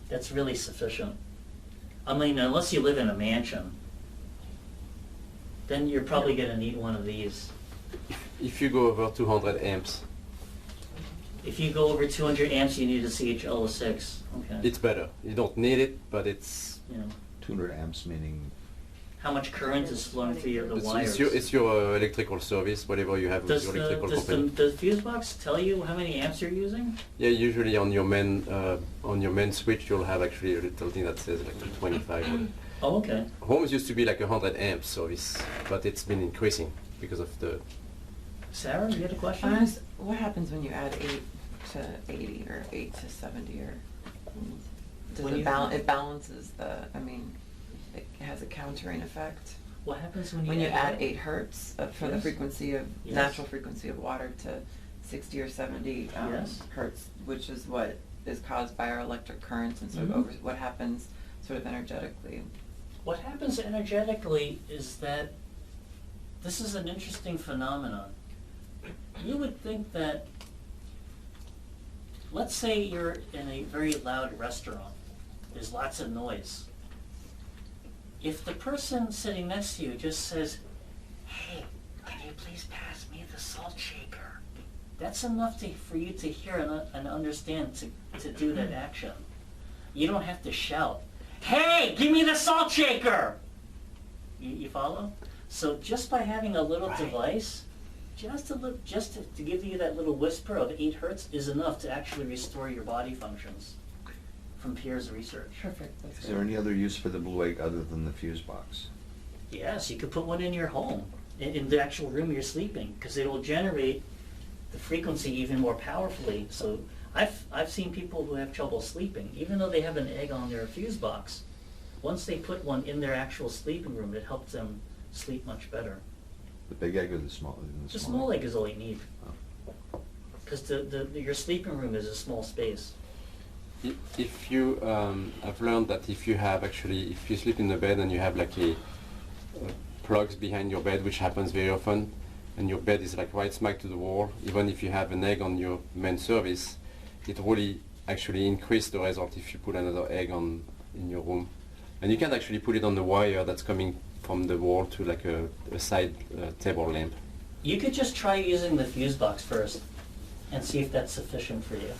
That's really sufficient. I mean, unless you live in a mansion, then you're probably going to need one of these. If you go over 200 amps, If you go over 200 amps, you need a CH-L.A.6. Okay. it's better. You don't need it, but it's... You know, 200 amps meaning how much current is flowing through the wires? It's your electrical service, whatever you have with your electrical company. Does the fuse box tell you how many amps you're using? Yeah, usually on your main switch, you'll have actually a little thing that says like 25. Oh, okay. Homes used to be like 100 amps service, but it's been increasing because of the... Sarah, you had a question? What happens when you add 8 to 80 or 8 to 70 or does When it you- balance? It balances the. I mean, it has a countering effect. What happens when When you add what? 8 hertz for the Yes. frequency of Yes. natural frequency of water to 60 or 70 Yes. hertz, which is what is caused by our electric currents and sort of Mhm. what happens sort of energetically. What happens energetically is that this is an interesting phenomenon. You would think that, let's say you're in a very loud restaurant, there's lots of noise. If the person sitting next to you just says, "Hey, can you please pass me the salt shaker?" That's enough for you to hear and understand to do that action. You don't have to shout, "Hey, give me the salt shaker!" You follow? So just by having a little device, just to give you that little whisper of 8 hertz is enough to actually restore your body functions from Pierre's research. Perfect. That's is there any other use for the blue egg other than the fuse box? Yes, you could put one in your home, in the actual room you're sleeping, because it will generate the frequency even more powerfully. So I've seen people who have trouble sleeping, even though they have an egg on their fuse box. Once they put one in their actual sleeping room, it helps them sleep much better. The big egg or the small? The small egg is all you need, Oh. because your sleeping room is a small space. If you, I've learned that if you sleep in the bed and you have like plugs behind your bed, which happens very often, and your bed is like right smack to the wall, even if you have an egg on your main service, it really actually increases the result if you put another egg in your room. And you can actually put it on the wire that's coming from the wall to like a side table lamp. You could just try using the fuse box first and see if that's sufficient for you.